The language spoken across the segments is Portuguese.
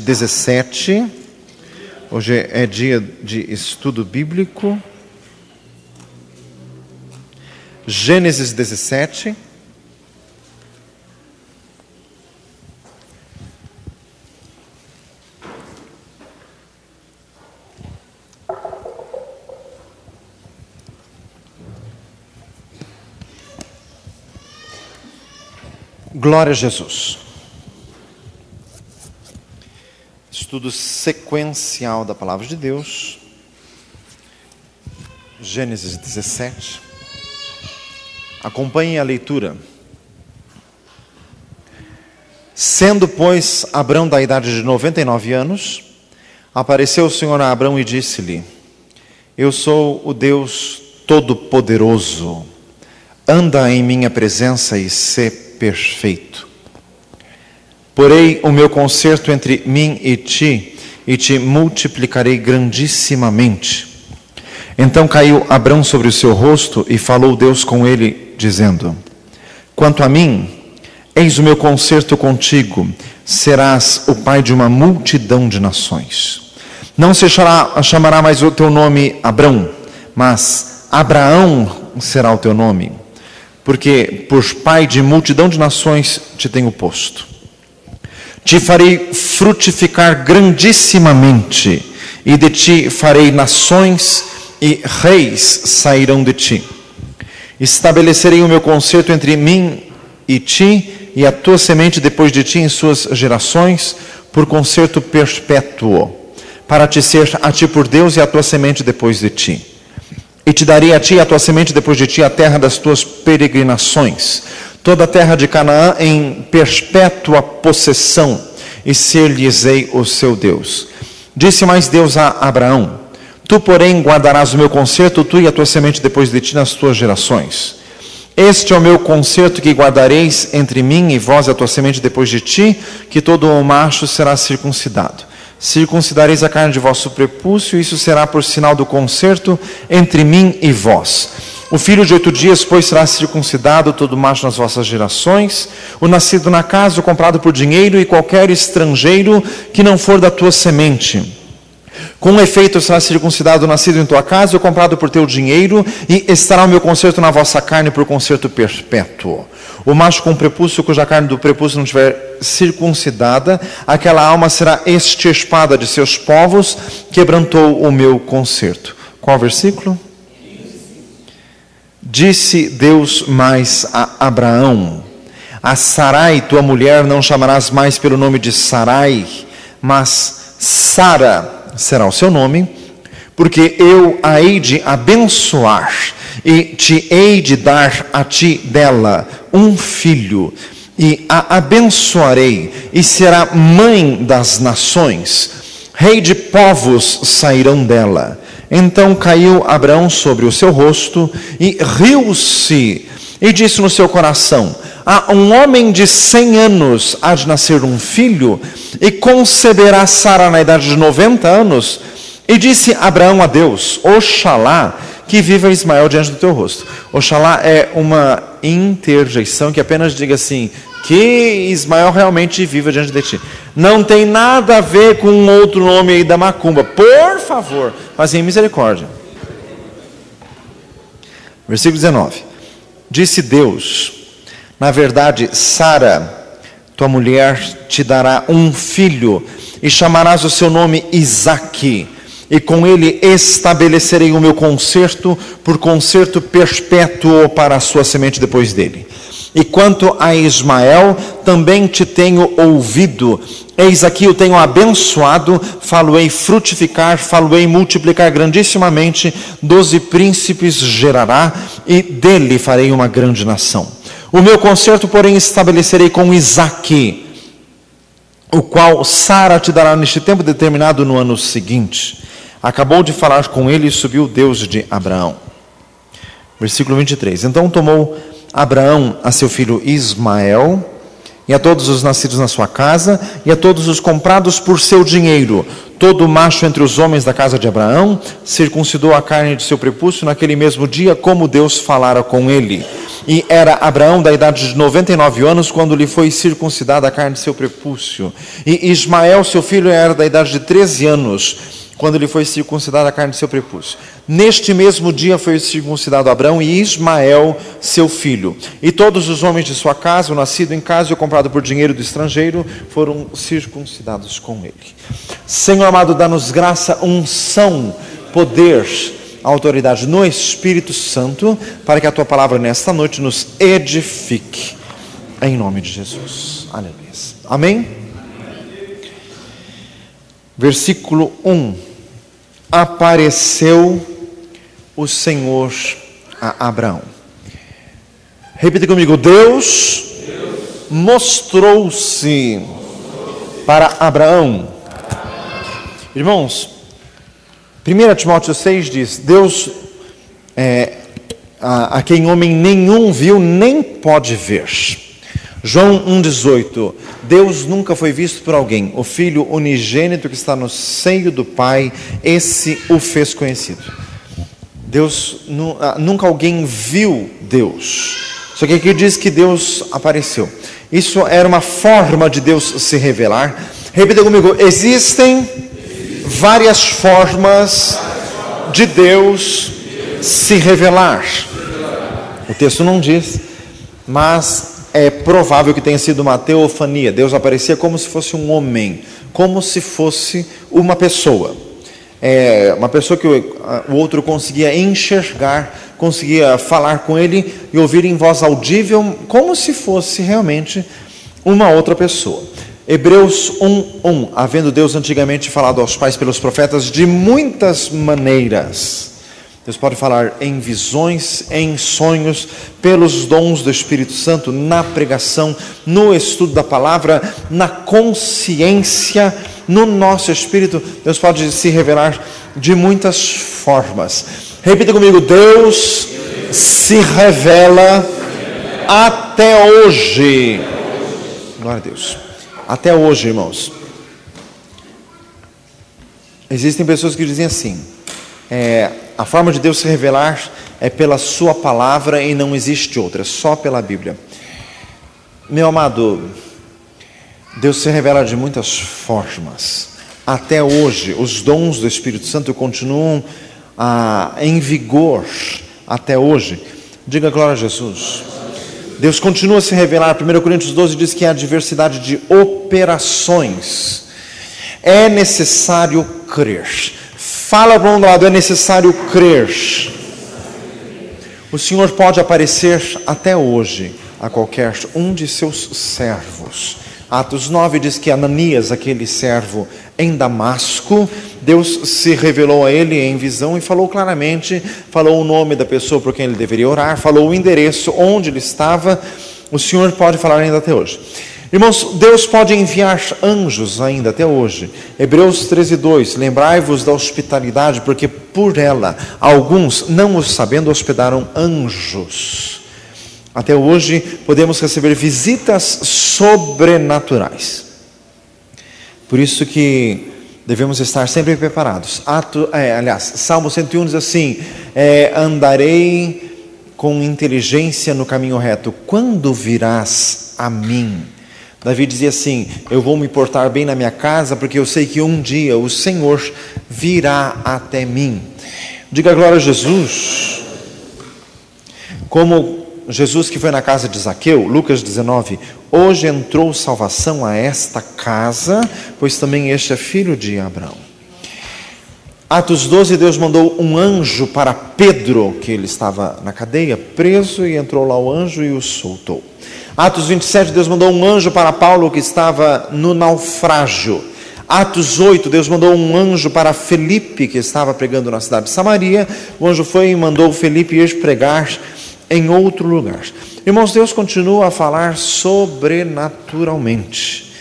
17. Hoje é dia de estudo bíblico. Gênesis 17. Glória a Jesus. Estudo sequencial da Palavra de Deus. Gênesis 17. Acompanhem a leitura. Sendo, pois, Abrão da idade de 99 anos, apareceu o Senhor a Abrão e disse-lhe: Eu sou o Deus Todo-Poderoso. Anda em minha presença e sê perfeito. Porei o meu concerto entre mim e te multiplicarei grandissimamente. Então caiu Abrão sobre o seu rosto e falou Deus com ele, dizendo: Quanto a mim, eis o meu concerto contigo, serás o pai de uma multidão de nações. Não se chamará mais o teu nome Abrão, mas Abraão será o teu nome, porque por pai de multidão de nações te tenho posto. Te farei frutificar grandissimamente, e de ti farei nações, e reis sairão de ti. Estabelecerei o meu concerto entre mim e ti, e a tua semente depois de ti em suas gerações, por concerto perpétuo, para te ser a ti por Deus e a tua semente depois de ti. E te darei a ti e a tua semente depois de ti a terra das tuas peregrinações, toda a terra de Canaã em perpétua possessão, e ser-lhes-ei o seu Deus. Disse mais Deus a Abraão: Tu, porém, guardarás o meu concerto, tu e a tua semente depois de ti nas tuas gerações. Este é o meu concerto que guardareis entre mim e vós e a tua semente depois de ti, que todo o macho será circuncidado. Circuncidareis a carne de vosso prepúcio, e isso será por sinal do concerto entre mim e vós. O filho de 8 dias, pois, será circuncidado, todo macho nas vossas gerações, o nascido na casa, o comprado por dinheiro, e qualquer estrangeiro que não for da tua semente. Com efeito será circuncidado o nascido em tua casa, o comprado por teu dinheiro, e estará o meu concerto na vossa carne por concerto perpétuo. O macho com prepúcio, cuja carne do prepúcio não estiver circuncidada, aquela alma será extirpada de seus povos, quebrantou o meu concerto. Qual versículo? Disse Deus mais a Abraão: A Sarai, tua mulher, não chamarás mais pelo nome de Sarai, mas Sara será o seu nome, porque eu a hei de abençoar, e te hei de dar a ti dela um filho, e a abençoarei, e será mãe das nações, rei de povos sairão dela. Então caiu Abraão sobre o seu rosto, e riu-se, e disse no seu coração: A um homem de 100 anos há de nascer um filho, e conceberá Sara na idade de 90 anos. E disse Abraão a Deus: Oxalá que viva Ismael diante do teu rosto. Oxalá é uma interjeição que apenas diga assim: que Ismael realmente viva diante de ti. Não tem nada a ver com um outro nome aí da macumba. Por favor, fazem misericórdia. Versículo 19. Disse Deus: Na verdade, Sara, tua mulher, te dará um filho, e chamarás o seu nome Isaque, e com ele estabelecerei o meu concerto, por concerto perpétuo para a sua semente depois dele. E quanto a Ismael, também te tenho ouvido. Eis aqui o tenho abençoado, falo-ei frutificar, falo-ei multiplicar grandissimamente, 12 príncipes gerará, e dele farei uma grande nação. O meu concerto, porém, estabelecerei com Isaque, o qual Sara te dará neste tempo determinado no ano seguinte. Acabou de falar com ele e subiu Deus de Abraão. Versículo 23. Então tomou Abraão a seu filho Ismael e a todos os nascidos na sua casa, e a todos os comprados por seu dinheiro. Todo macho entre os homens da casa de Abraão circuncidou a carne de seu prepúcio naquele mesmo dia, como Deus falara com ele. E era Abraão da idade de 99 anos, quando lhe foi circuncidada a carne de seu prepúcio. E Ismael, seu filho, era da idade de 13 anos, quando lhe foi circuncidada a carne de seu prepúcio. Neste mesmo dia foi circuncidado Abraão e Ismael, seu filho. E todos os homens de sua casa, o nascido em casa e o comprado por dinheiro do estrangeiro, foram circuncidados com ele. Senhor amado, dá-nos graça, unção, poder, autoridade no Espírito Santo, para que a Tua palavra nesta noite nos edifique. Em nome de Jesus. Aleluia. Amém? Versículo 1. Apareceu o Senhor a Abraão. Repita comigo: Deus mostrou-se para Abraão. Irmãos, 1 Timóteo 6 diz: Deus a quem homem nenhum viu nem pode ver. João 1,18: Deus nunca foi visto por alguém, o Filho unigênito que está no seio do Pai, esse o fez conhecido. Deus, nunca alguém viu Deus. Só que aqui diz que Deus apareceu. Isso era uma forma de Deus se revelar. Repita comigo: existem várias formas de Deus se revelar. O texto não diz, mas é provável que tenha sido uma teofania. Deus aparecia como se fosse um homem, como se fosse uma pessoa. Uma pessoa que o outro conseguia enxergar, conseguia falar com ele e ouvir em voz audível, como se fosse realmente uma outra pessoa. Hebreus 1:1: havendo Deus antigamente falado aos pais pelos profetas de muitas maneiras. Deus pode falar em visões, em sonhos, pelos dons do Espírito Santo, na pregação, no estudo da palavra, na consciência, no nosso espírito. Deus pode se revelar de muitas formas. Repita comigo: Deus se revela até hoje. Glória a Deus. Até hoje, irmãos. Existem pessoas que dizem assim: a forma de Deus se revelar é pela sua palavra e não existe outra, só pela Bíblia. Meu amado, Deus se revela de muitas formas. Até hoje, os dons do Espírito Santo continuam em vigor até hoje. Diga glória a Jesus. Deus continua a se revelar. 1 Coríntios 12 diz que há diversidade de operações. É necessário crer. Fala para um lado: é necessário crer. O Senhor pode aparecer até hoje a qualquer um de seus servos. Atos 9 diz que Ananias, aquele servo em Damasco, Deus se revelou a ele em visão e falou claramente, falou o nome da pessoa por quem ele deveria orar, falou o endereço onde ele estava. O Senhor pode falar ainda até hoje. Irmãos, Deus pode enviar anjos ainda até hoje. Hebreus 13:2: lembrai-vos da hospitalidade, porque por ela alguns, não o sabendo, hospedaram anjos. Até hoje podemos receber visitas sobrenaturais. Por isso que devemos estar sempre preparados. Salmo 101 diz assim: andarei com inteligência no caminho reto, quando virás a mim? Davi dizia assim: eu vou me portar bem na minha casa, porque eu sei que um dia o Senhor virá até mim. Diga glória a Jesus. Como Jesus que foi na casa de Zaqueu, Lucas 19: hoje entrou salvação a esta casa, pois também este é filho de Abraão. Atos 12, Deus mandou um anjo para Pedro, que ele estava na cadeia, preso, e entrou lá o anjo e o soltou. Atos 27, Deus mandou um anjo para Paulo, que estava no naufrágio. Atos 8, Deus mandou um anjo para Felipe, que estava pregando na cidade de Samaria. O anjo foi e mandou Felipe ir pregar em outro lugar. Irmãos, Deus continua a falar sobrenaturalmente.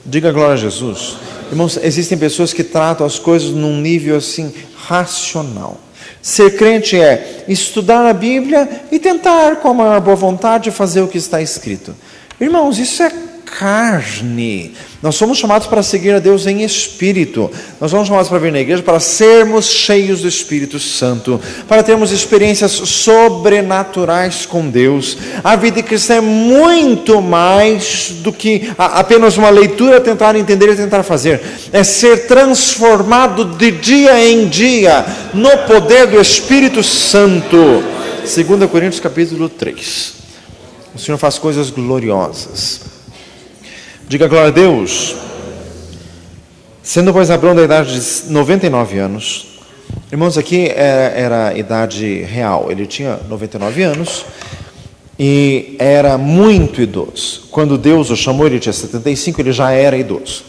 Diga glória a Jesus. Irmãos, existem pessoas que tratam as coisas num nível assim, racional. Ser crente é estudar a Bíblia e tentar, com a maior boa vontade, fazer o que está escrito. Irmãos, isso é carne. Nós somos chamados para seguir a Deus em espírito. Nós somos chamados para vir na igreja para sermos cheios do Espírito Santo, para termos experiências sobrenaturais com Deus. A vida cristã é muito mais do que apenas uma leitura, tentar entender e tentar fazer. É ser transformado de dia em dia no poder do Espírito Santo. 2 Coríntios capítulo 3. O Senhor faz coisas gloriosas. Diga glória a Deus. Sendo, pois, Abrão da idade de 99 anos. Irmãos, aqui era a idade real. Ele tinha 99 anos e era muito idoso. Quando Deus o chamou, ele tinha 75, ele já era idoso.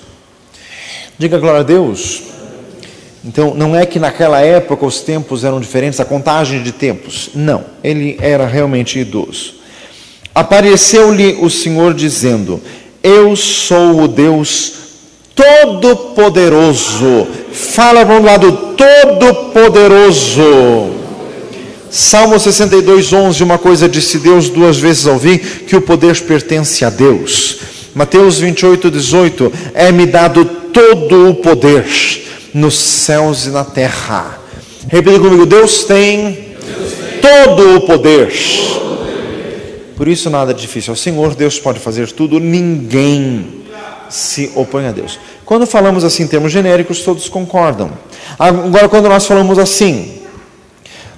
Diga glória a Deus. Então, não é que naquela época os tempos eram diferentes, a contagem de tempos. Não, ele era realmente idoso. Apareceu-lhe o Senhor dizendo: eu sou o Deus Todo-Poderoso. Fala para um lado, Todo-Poderoso. Salmo 62, 11, uma coisa disse Deus, duas vezes ouvi, que o poder pertence a Deus. Mateus 28, 18, é-me dado todo o poder nos céus e na terra. Repita comigo, Deus tem todo o poder. Por isso nada é difícil ao Senhor, Deus pode fazer tudo, ninguém se opõe a Deus. Quando falamos assim em termos genéricos, todos concordam. Agora, quando nós falamos assim,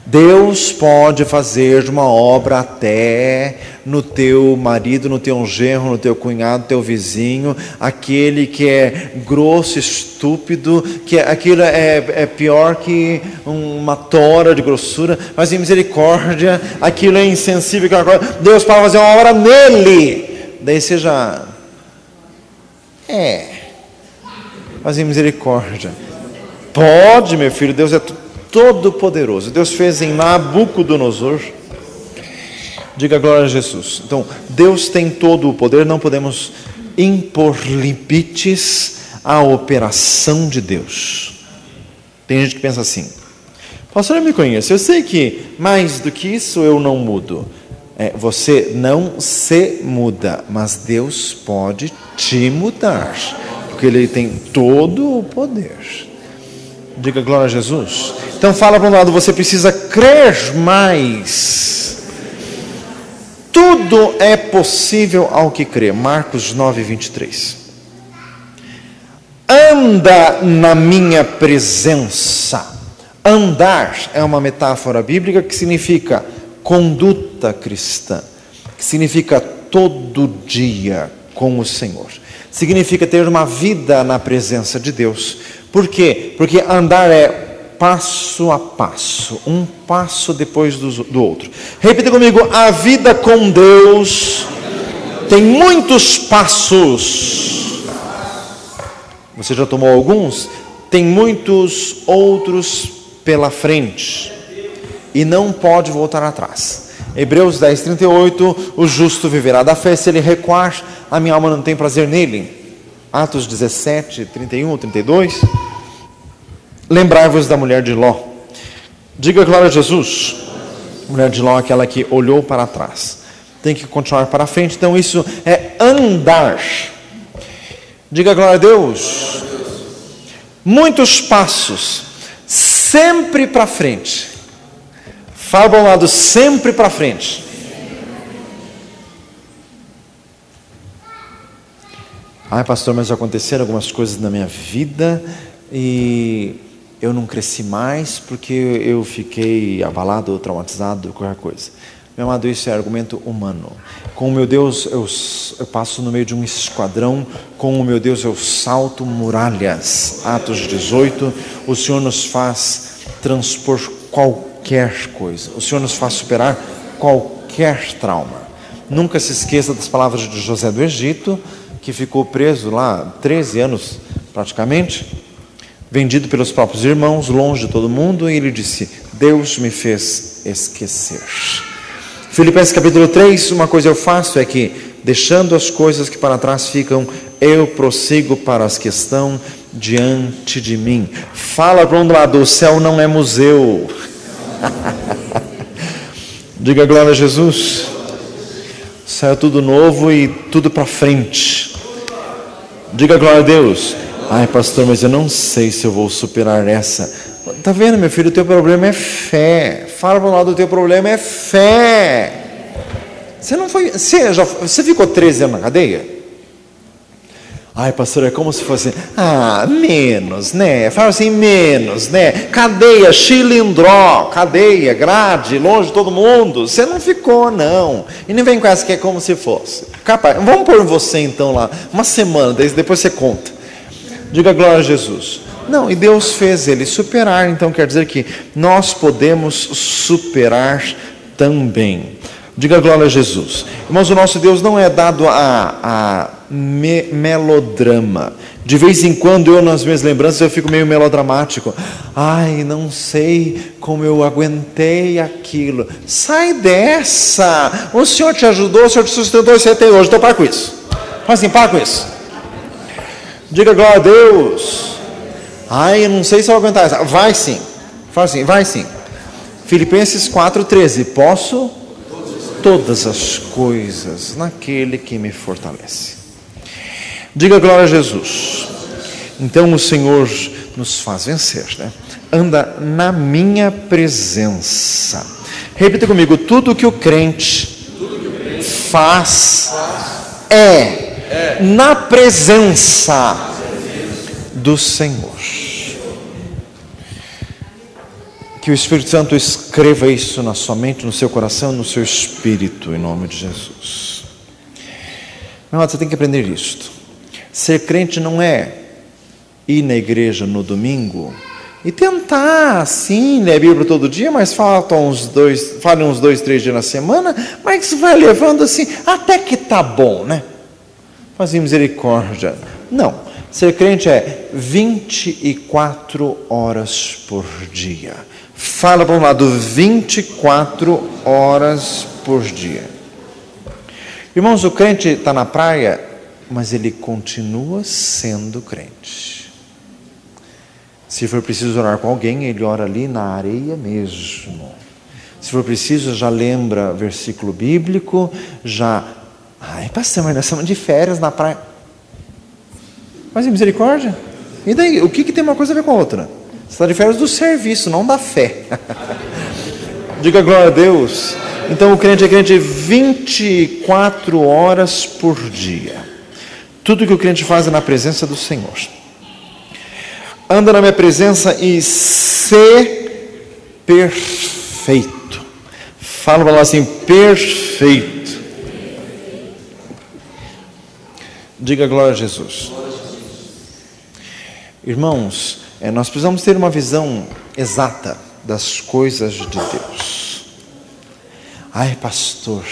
Deus pode fazer uma obra até no teu marido, no teu genro, no teu cunhado, no teu vizinho, aquele que é grosso, estúpido, que aquilo é pior que uma tora de grossura, mas em misericórdia, aquilo é insensível, Deus pode fazer uma obra nele. Daí seja, mas em misericórdia. Pode, meu filho, Deus é Todo-Poderoso. Deus fez em Nabucodonosor. Diga glória a Jesus. Então, Deus tem todo o poder, não podemos impor limites à operação de Deus. Tem gente que pensa assim: pastor, eu me conheço, eu sei que mais do que isso eu não mudo. Você não se muda, mas Deus pode te mudar, porque Ele tem todo o poder. Diga glória a Jesus. Então fala para um lado, você precisa crer mais. Tudo é possível ao que crê. Marcos 9, 23. Anda na minha presença. Andar é uma metáfora bíblica que significa conduta cristã, que significa todo dia com o Senhor. Significa ter uma vida na presença de Deus. Por quê? Porque andar é passo a passo, um passo depois do outro. Repita comigo, a vida com Deus tem muitos passos. Você já tomou alguns? Tem muitos outros pela frente. E não pode voltar atrás. Hebreus 10, 38, o justo viverá da fé, se ele recuar, a minha alma não tem prazer nele. Atos 17, 31, 32. Lembrai-vos da mulher de Ló. Diga glória a Jesus. A mulher de Ló, aquela que olhou para trás. Tem que continuar para frente, então isso é andar. Diga glória a Deus. Muitos passos, sempre para frente. Fala para um lado, sempre para frente. Pastor, mas aconteceram algumas coisas na minha vida e eu não cresci mais porque eu fiquei abalado ou traumatizado, qualquer coisa. Meu amado, isso é argumento humano. Com o meu Deus eu passo no meio de um esquadrão, com o meu Deus eu salto muralhas. Atos 18, o Senhor nos faz transpor qualquer coisa. O Senhor nos faz superar qualquer trauma. Nunca se esqueça das palavras de José do Egito, que ficou preso lá 13 anos praticamente, vendido pelos próprios irmãos, longe de todo mundo, e ele disse: Deus me fez esquecer. Filipenses capítulo 3, uma coisa eu faço é que, deixando as coisas que para trás ficam, eu prossigo para as que estão diante de mim. Fala para um lado, o céu não é museu. Diga glória a Jesus. O céu é tudo novo e tudo para frente. Diga glória a Deus. Ai, pastor, mas eu não sei se eu vou superar essa. Tá vendo, meu filho? O teu problema é fé. Fala para o lado, o teu problema é fé. Você não foi. Você ficou 13 anos na cadeia? Ai, pastor, é como se fosse, menos, né? Fala assim, menos, né? Cadeia, chilindró, cadeia, grade, longe de todo mundo. Você não ficou, não. E nem vem com essa que é como se fosse. Capaz, vamos pôr você então lá, uma semana, depois você conta. Diga glória a Jesus. Não, e Deus fez ele superar, então quer dizer que nós podemos superar também. Diga glória a Jesus. Irmãos, o nosso Deus não é dado a melodrama. De vez em quando eu, nas minhas lembranças, eu fico meio melodramático. Ai, não sei como eu aguentei aquilo. Sai dessa. O Senhor te ajudou, o Senhor te sustentou, você tem hoje. Então para com isso. Fala assim, para com isso. Diga glória a Deus. Ai, eu não sei se eu vou aguentar essa. Vai sim. Fala assim, vai sim. Filipenses 4,13. Posso todas as coisas naquele que me fortalece. Diga glória a Jesus. Então o Senhor nos faz vencer, né? Anda na minha presença. Repita comigo, tudo que o crente faz é na presença do Senhor. Que o Espírito Santo escreva isso na sua mente, no seu coração, no seu espírito, em nome de Jesus. Meu amado, você tem que aprender isto. Ser crente não é ir na igreja no domingo e tentar, sim, ler a Bíblia todo dia, mas falem uns 2, 3 dias na semana, mas você vai levando assim, até que tá bom, né? Fazer misericórdia. Não, ser crente é 24 horas por dia. Fala para um lado, 24 horas por dia. Irmãos, o crente está na praia, mas ele continua sendo crente. Se for preciso orar com alguém, ele ora ali na areia mesmo. Se for preciso, já lembra versículo bíblico, ai, pastor, mas nós estamos de férias na praia. Mas é misericórdia? E daí, o que tem uma coisa a ver com a outra? Você está de férias do serviço, não da fé. Diga glória a Deus. Então o crente é crente 24 horas por dia. Tudo que o crente faz é na presença do Senhor. Anda na minha presença e ser perfeito. Fala para lá assim, perfeito. Diga glória a Jesus. Irmãos, nós precisamos ter uma visão exata das coisas de Deus. Ai, pastor,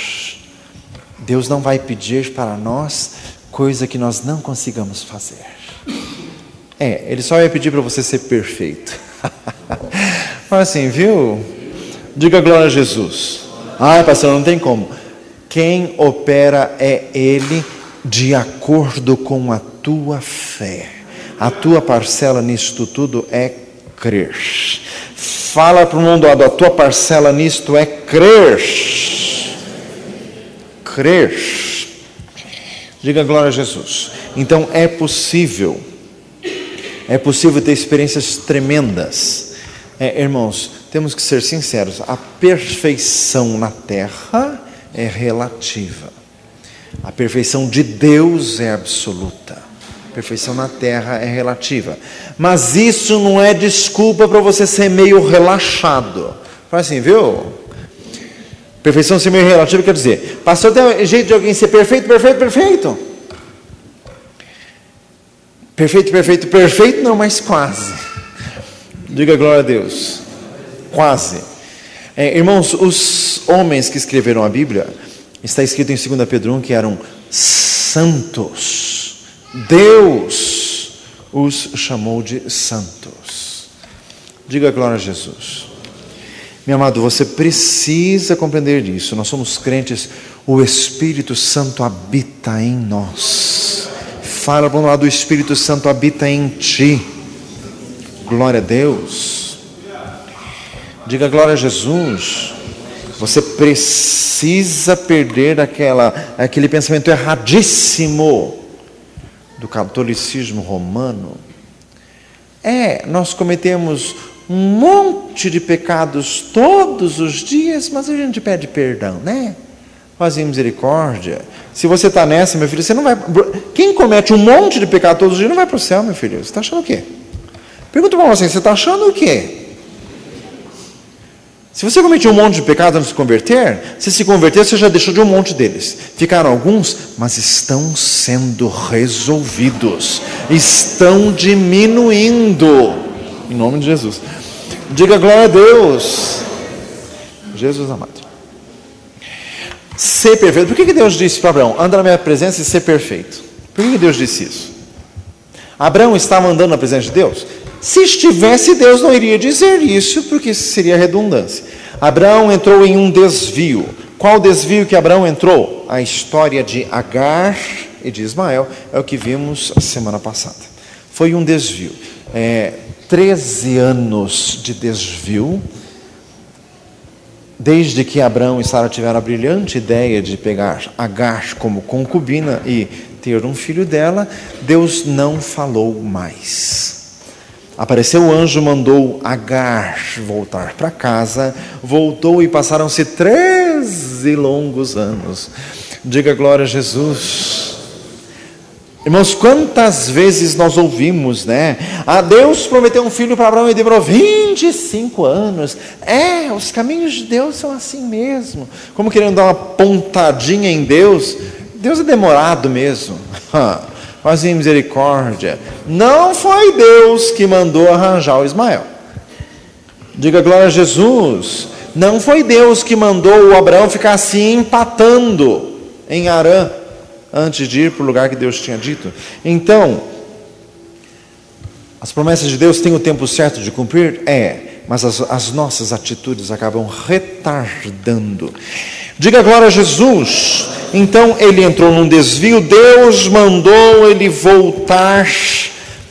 Deus não vai pedir para nós coisa que nós não consigamos fazer. Ele só vai pedir para você ser perfeito. Fala assim, viu? Diga glória a Jesus. Ai, pastor, não tem como. Quem opera é Ele de acordo com a tua fé. A tua parcela nisto tudo é crer. Fala para o mundo, a tua parcela nisto é crer. Crer. Diga glória a Jesus. Então é possível ter experiências tremendas. Irmãos, temos que ser sinceros, a perfeição na terra é relativa. A perfeição de Deus é absoluta. A perfeição na terra é relativa. Mas isso não é desculpa para você ser meio relaxado. Fala assim, viu? Perfeição ser meio relativa quer dizer, pastor, tem jeito de alguém ser perfeito? Perfeito não, mas quase. Diga glória a Deus. Quase. Irmãos, os homens que escreveram a Bíblia, está escrito em 2 Pedro 1 que eram santos. Deus os chamou de santos. Diga glória a Jesus. Meu amado, você precisa compreender isso. Nós somos crentes, o Espírito Santo habita em nós. Fala para um lado, o Espírito Santo habita em ti. Glória a Deus. Diga glória a Jesus. Você precisa perder aquele pensamento erradíssimo do catolicismo romano. Nós cometemos um monte de pecados todos os dias, mas a gente pede perdão, né? Fazem misericórdia. Se você está nessa, meu filho, você não vai... Quem comete um monte de pecado todos os dias não vai para o céu, meu filho. Você está achando o quê? Pergunta para você está achando o quê? Se você cometeu um monte de pecado antes de se converter, você já deixou de um monte deles. Ficaram alguns, mas estão sendo resolvidos. Estão diminuindo. Em nome de Jesus. Diga glória a Deus. Jesus amado. Ser perfeito. Por que Deus disse para Abraão, anda na minha presença e ser perfeito? Por que Deus disse isso? Abraão estava andando na presença de Deus? Se estivesse, Deus não iria dizer isso, porque isso seria redundância. Abraão entrou em um desvio. Qual desvio que Abraão entrou? A história de Agar e de Ismael é o que vimos a semana passada. Foi um desvio. 13 anos de desvio, desde que Abraão e Sara tiveram a brilhante ideia de pegar Agar como concubina e ter um filho dela, Deus não falou mais. Apareceu o anjo, mandou Agar voltar para casa, voltou e passaram-se 13 longos anos. Diga glória a Jesus. Irmãos, quantas vezes nós ouvimos, né? Deus prometeu um filho para Abraão e demorou 25 anos. Os caminhos de Deus são assim mesmo. Como querendo dar uma pontadinha em Deus. Deus é demorado mesmo. Mas em misericórdia. Não foi Deus que mandou arranjar o Ismael. Diga glória a Jesus. Não foi Deus que mandou o Abraão ficar assim empatando em Harã, antes de ir para o lugar que Deus tinha dito. Então, as promessas de Deus têm o tempo certo de cumprir? Mas as nossas atitudes acabam retardando. Diga glória a Jesus. Então, ele entrou num desvio, Deus mandou ele voltar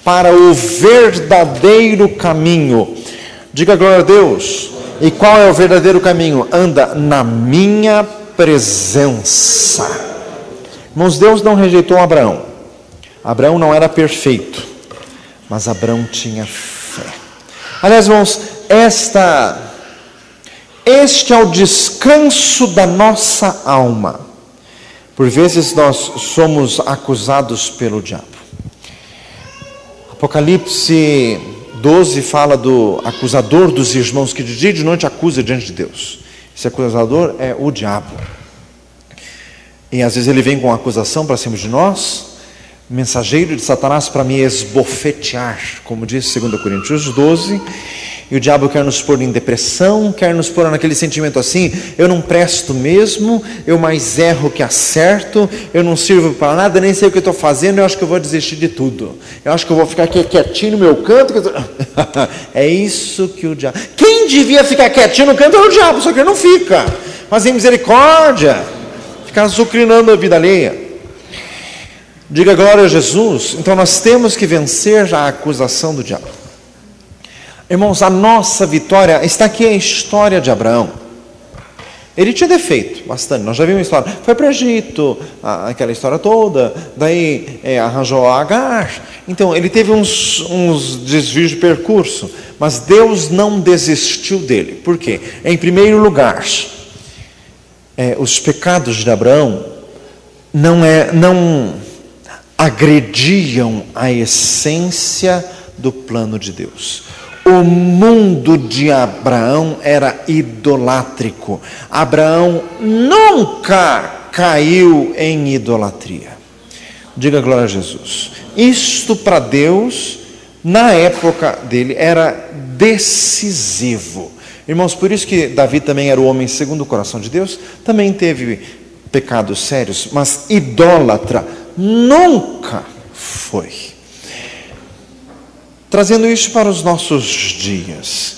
para o verdadeiro caminho. Diga glória a Deus. E qual é o verdadeiro caminho? Anda na minha presença. Irmãos, Deus não rejeitou Abraão. Abraão não era perfeito, mas Abraão tinha fé. Aliás, irmãos, este é o descanso da nossa alma. Por vezes nós somos acusados pelo diabo. Apocalipse 12 fala do acusador dos irmãos, que de dia e de noite acusa diante de Deus. Esse acusador é o diabo. E às vezes ele vem com acusação para cima de nós, mensageiro de Satanás para me esbofetear, como diz 2 Coríntios 12, e o diabo quer nos pôr em depressão, quer nos pôr naquele sentimento assim, eu não presto mesmo, eu mais erro que acerto, eu não sirvo para nada, nem sei o que eu estou fazendo, eu acho que eu vou desistir de tudo, eu acho que eu vou ficar aqui quietinho no meu canto, é isso que o diabo, quem devia ficar quietinho no canto é o diabo, só que ele não fica, mas em misericórdia, ficar azucrinando a vida alheia. Diga glória a Jesus. Então nós temos que vencer a acusação do diabo. Irmãos, a nossa vitória, está aqui a história de Abraão. Ele tinha defeito, bastante, nós já vimos a história. Foi para o Egito, aquela história toda, daí arranjou Agar. Então ele teve uns desvios de percurso, mas Deus não desistiu dele. Por quê? Em primeiro lugar, os pecados de Abraão não agrediam a essência do plano de Deus. O mundo de Abraão era idolátrico. Abraão nunca caiu em idolatria. Diga glória a Jesus. Isto para Deus, na época dele, era decisivo. Irmãos, por isso que Davi também era o homem segundo o coração de Deus, também teve pecados sérios, mas idólatra nunca foi. Trazendo isso para os nossos dias,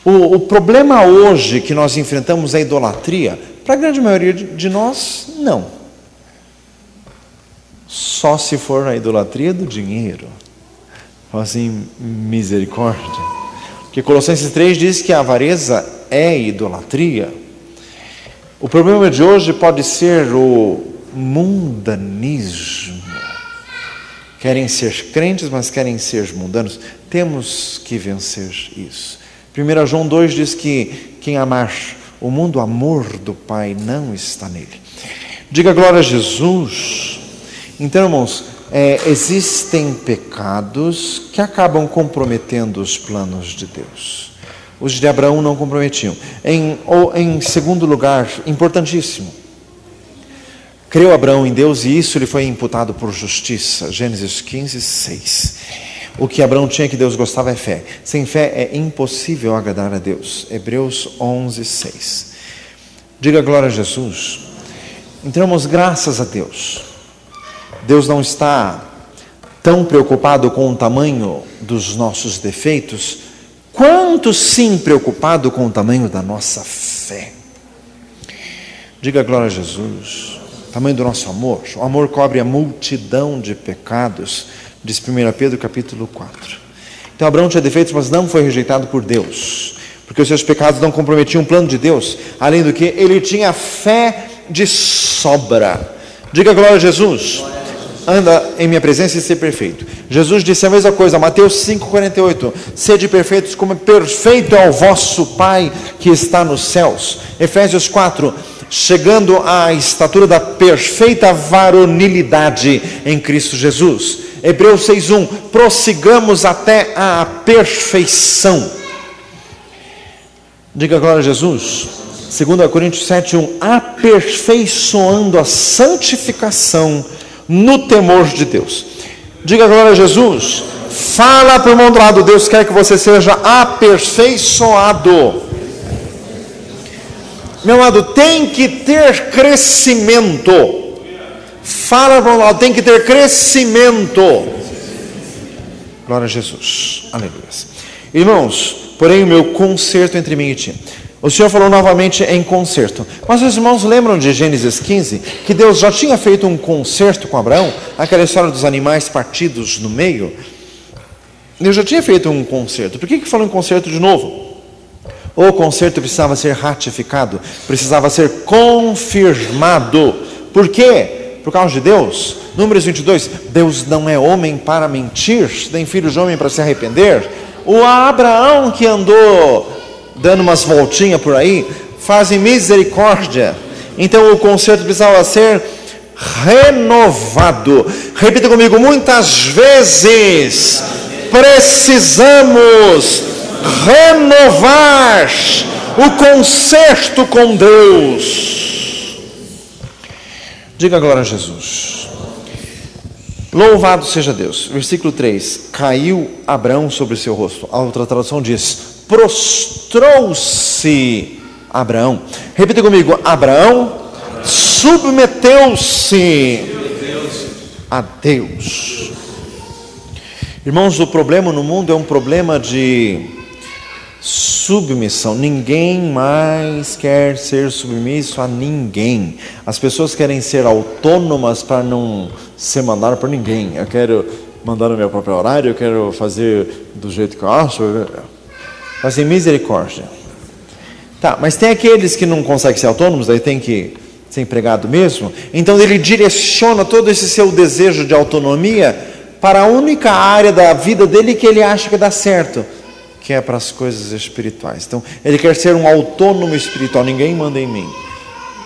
o problema hoje que nós enfrentamos é a idolatria. Para a grande maioria de nós, não. Só se for a idolatria do dinheiro. Assim, misericórdia. Porque Colossenses 3 diz que a avareza é idolatria. O problema de hoje pode ser o mundanismo. Querem ser crentes, mas querem ser mundanos. Temos que vencer isso. 1 João 2 diz que quem amar o mundo, o amor do Pai não está nele. Diga glória a Jesus. Então, irmãos, existem pecados que acabam comprometendo os planos de Deus. Os de Abraão não comprometiam. Em segundo lugar, importantíssimo, creu Abraão em Deus e isso lhe foi imputado por justiça. Gênesis 15, 6. O que Abraão tinha que Deus gostava é fé. Sem fé é impossível agradar a Deus. Hebreus 11, 6. Diga glória a Jesus. Então, irmãos, graças a Deus. Deus não está tão preocupado com o tamanho dos nossos defeitos, quanto sim preocupado com o tamanho da nossa fé. Diga glória a Jesus. O tamanho do nosso amor. O amor cobre a multidão de pecados, diz 1 Pedro capítulo 4. Então Abraão tinha defeitos, mas não foi rejeitado por Deus, porque os seus pecados não comprometiam o plano de Deus. Além do que, ele tinha fé de sobra. Diga glória a Jesus. Anda em minha presença e ser perfeito. Jesus disse a mesma coisa, Mateus 5,48. Sede perfeitos como perfeito é o vosso Pai que está nos céus. Efésios 4. Chegando à estatura da perfeita varonilidade em Cristo Jesus. Hebreus 6,1. Prossigamos até a perfeição. Diga glória a Jesus. 2 Coríntios 7,1. Aperfeiçoando a santificação no temor de Deus. Diga glória a Jesus. Fala para o irmão do lado, Deus quer que você seja aperfeiçoado. Meu amado, tem que ter crescimento. Fala para o lado, tem que ter crescimento. Glória a Jesus. Aleluia. Irmãos, porém o meu conserto entre mim e ti. O Senhor falou novamente em conserto. Mas os irmãos lembram de Gênesis 15? Que Deus já tinha feito um conserto com Abraão? Aquela história dos animais partidos no meio? Deus já tinha feito um conserto. Por que falou em conserto de novo? O conserto precisava ser ratificado. Precisava ser confirmado. Por quê? Por causa de Deus. Números 22. Deus não é homem para mentir, nem filho de homem para se arrepender. O Abraão que andou dando umas voltinhas por aí, fazem misericórdia. Então o conserto precisava ser renovado. Repita comigo, muitas vezes precisamos renovar o conserto com Deus. Diga glória a Jesus. Louvado seja Deus. Versículo 3. Caiu Abraão sobre o seu rosto. A outra tradução diz: prostrou-se Abraão. Repita comigo, Abraão submeteu-se a Deus. Irmãos, o problema no mundo é um problema de submissão. Ninguém mais quer ser submisso a ninguém. As pessoas querem ser autônomas para não ser mandadas por ninguém. Eu quero mandar no meu próprio horário, eu quero fazer do jeito que eu acho. Fazem misericórdia. Tá, mas tem aqueles que não conseguem ser autônomos, daí tem que ser empregado mesmo. Então ele direciona todo esse seu desejo de autonomia para a única área da vida dele que ele acha que dá certo, que é para as coisas espirituais. Então ele quer ser um autônomo espiritual. Ninguém manda em mim.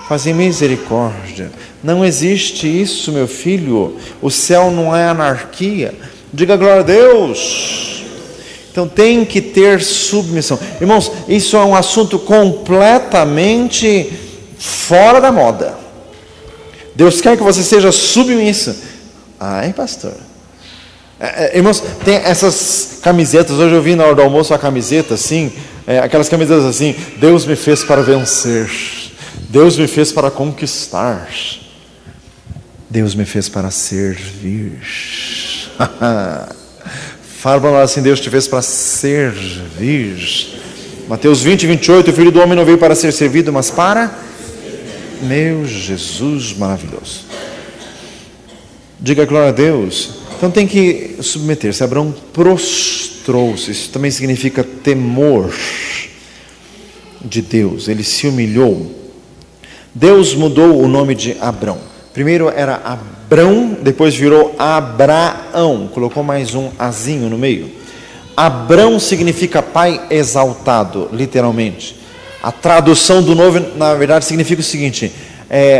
Fazem misericórdia. Não existe isso, meu filho. O céu não é anarquia. Diga glória a Deus. Então tem que ter submissão. Irmãos, isso é um assunto completamente fora da moda. Deus quer que você seja submissa. Ai, pastor. Irmãos, tem essas camisetas. Hoje eu vi na hora do almoço uma camiseta assim, aquelas camisetas assim: Deus me fez para vencer, Deus me fez para conquistar, Deus me fez para servir. Fala para nós assim: Deus te fez para servir. Mateus 20, 28. O Filho do Homem não veio para ser servido, mas para... Meu Jesus maravilhoso. Diga glória a Deus. Então tem que submeter-se. Abraão prostrou-se. Isso também significa temor de Deus. Ele se humilhou. Deus mudou o nome de Abrão. Primeiro era Abrão, depois virou Abraão, colocou mais um azinho no meio. Abrão significa pai exaltado, literalmente. A tradução do novo, na verdade, significa o seguinte: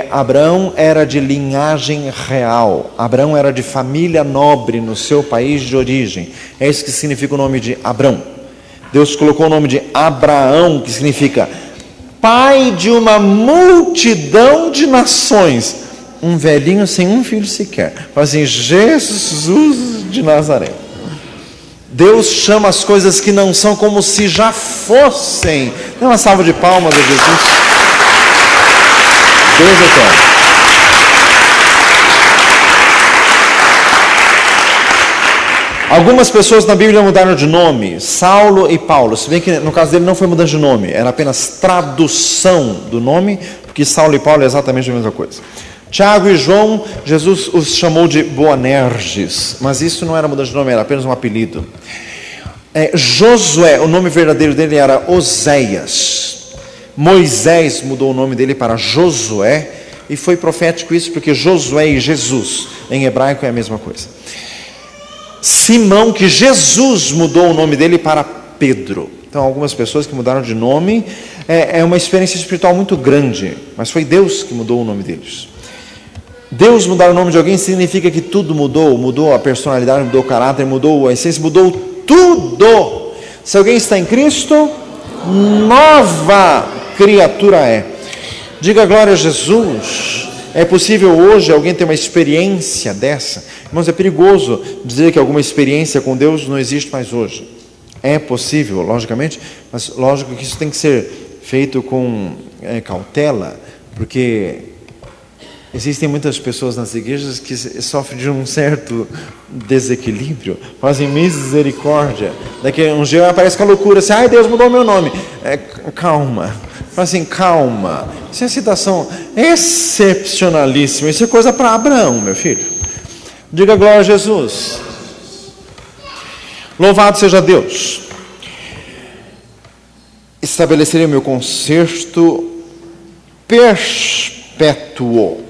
Abraão era de linhagem real, Abraão era de família nobre no seu país de origem. É isso que significa o nome de Abrão. Deus colocou o nome de Abraão, que significa pai de uma multidão de nações. Um velhinho sem um filho sequer. Fala assim, Jesus de Nazaré. Deus chama as coisas que não são como se já fossem. Dê uma salva de palmas a Jesus. Deus eterno. Algumas pessoas na Bíblia mudaram de nome, Saulo e Paulo, se bem que no caso dele não foi mudança de nome, era apenas tradução do nome, porque Saulo e Paulo é exatamente a mesma coisa. Tiago e João, Jesus os chamou de Boanerges, mas isso não era mudança de nome, era apenas um apelido. Josué, o nome verdadeiro dele era Oséias. Moisés mudou o nome dele para Josué, e foi profético isso, porque Josué e Jesus, em hebraico, é a mesma coisa. Simão, que Jesus mudou o nome dele para Pedro. Então, algumas pessoas que mudaram de nome, é uma experiência espiritual muito grande, mas foi Deus que mudou o nome deles. Deus mudar o nome de alguém significa que tudo mudou, mudou a personalidade, mudou o caráter, mudou a essência, mudou tudo. Se alguém está em Cristo, nova criatura é. Diga glória a Jesus. É possível hoje alguém ter uma experiência dessa? Irmãos, é perigoso dizer que alguma experiência com Deus não existe mais hoje. É possível, logicamente, mas lógico que isso tem que ser feito com cautela, porque existem muitas pessoas nas igrejas que sofrem de um certo desequilíbrio, fazem misericórdia. Daqui a um dia aparece com a loucura, assim, ai, Deus mudou meu nome. Calma. Fala assim, calma, isso é citação excepcionalíssima, isso é coisa para Abraão, meu filho. Diga glória a Jesus. Louvado seja Deus. Estabelecerei o meu concerto perpétuo.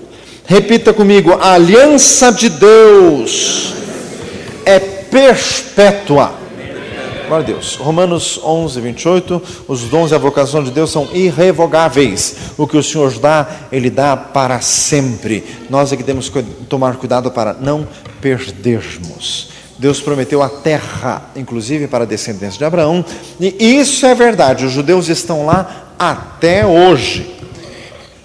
Repita comigo, a aliança de Deus é perpétua. Glória a Deus. Romanos 11, 28, os dons e a vocação de Deus são irrevogáveis. O que o Senhor dá, Ele dá para sempre. Nós é que temos que tomar cuidado para não perdermos. Deus prometeu a terra, inclusive para a descendência de Abraão, e isso é verdade, os judeus estão lá até hoje.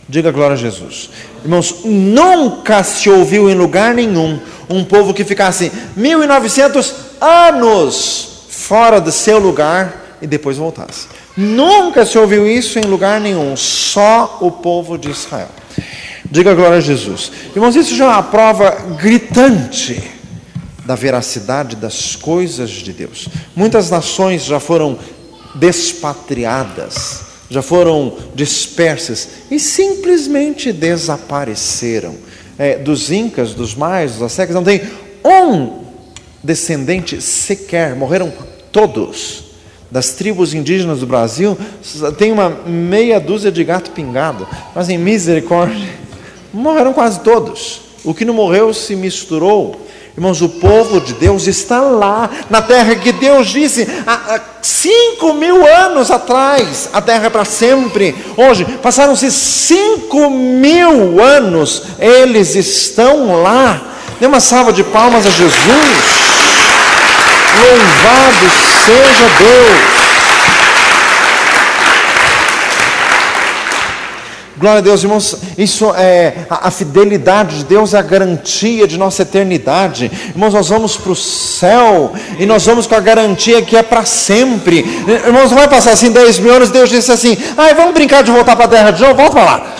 Diga glória a Jesus. Irmãos, nunca se ouviu em lugar nenhum um povo que ficasse 1900 anos fora do seu lugar e depois voltasse. Nunca se ouviu isso em lugar nenhum, só o povo de Israel. Diga glória a Jesus. Irmãos, isso já é uma prova gritante da veracidade das coisas de Deus. Muitas nações já foram despatriadas, já foram dispersas e simplesmente desapareceram. Dos incas, dos maias, dos astecas, não tem um descendente sequer, morreram todos. Das tribos indígenas do Brasil, tem uma meia dúzia de gato pingado, mas em misericórdia, morreram quase todos. O que não morreu se misturou. Irmãos, o povo de Deus está lá, na terra que Deus disse há 5.000 anos atrás, a terra é para sempre. Hoje, passaram-se 5.000 anos, eles estão lá. Dê uma salva de palmas a Jesus. Louvado seja Deus. Glória a Deus, irmãos, isso é a fidelidade de Deus, é a garantia de nossa eternidade. Irmãos, nós vamos para o céu e nós vamos com a garantia que é para sempre. Irmãos, não vai passar assim 10.000 anos, Deus disse assim, vamos brincar de voltar para a terra de novo, volta para lá.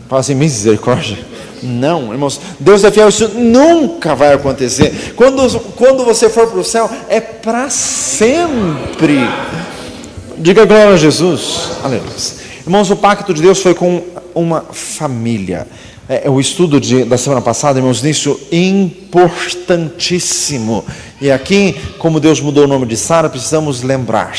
Fala assim, misericórdia. Não, irmãos, Deus é fiel, isso nunca vai acontecer. Quando você for para o céu, é para sempre. Diga glória a Jesus. Aleluia. Irmãos, o pacto de Deus foi com uma família. O estudo da semana passada, irmãos, nisso importantíssimo. E aqui, como Deus mudou o nome de Sara, precisamos lembrar.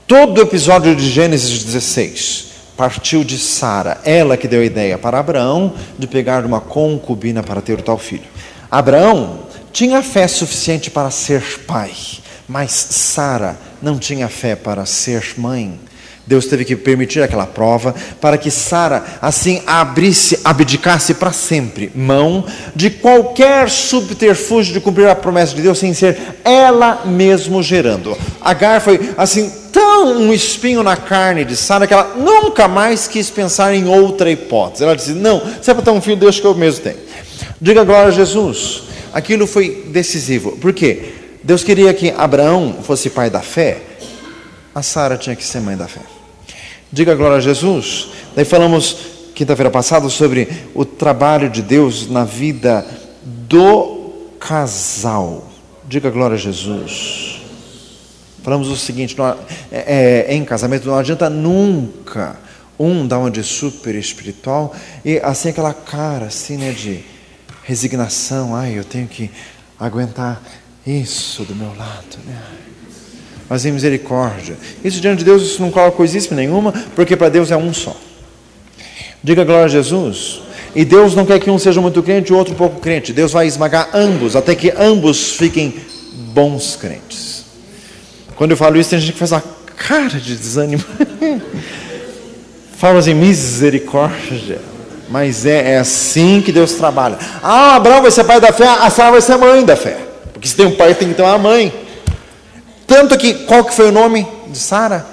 Todo o episódio de Gênesis 16, partiu de Sara, ela que deu a ideia para Abraão de pegar uma concubina para ter o tal filho. Abraão tinha fé suficiente para ser pai, mas Sara não tinha fé para ser mãe. Deus teve que permitir aquela prova para que Sara assim abdicasse para sempre mão de qualquer subterfúgio de cumprir a promessa de Deus sem ser ela mesmo gerando. Agar foi assim tão um espinho na carne de Sara que ela nunca mais quis pensar em outra hipótese. Ela disse: não, se é para ter um filho, Deus que eu mesmo tenho. Diga glória a Jesus. Aquilo foi decisivo. Por quê? Deus queria que Abraão fosse pai da fé, a Sara tinha que ser mãe da fé. Diga glória a Jesus. Daí falamos quinta-feira passada sobre o trabalho de Deus na vida do casal. Diga glória a Jesus. Falamos o seguinte: em casamento não adianta nunca dar uma de super espiritual e assim aquela cara assim, né, de resignação. Ai, eu tenho que aguentar isso do meu lado, né? Mas em misericórdia. Isso diante de Deus, isso não coloca coisíssima nenhuma, porque para Deus é um só. Diga glória a Jesus. E Deus não quer que um seja muito crente e o outro pouco crente. Deus vai esmagar ambos, até que ambos fiquem bons crentes. Quando eu falo isso, tem gente que faz uma cara de desânimo. Fala assim, misericórdia. Mas é assim que Deus trabalha. Abraão vai ser pai da fé, a Sara vai ser mãe da fé. Porque se tem um pai, tem que ter uma mãe. Tanto que, qual que foi o nome de Sara?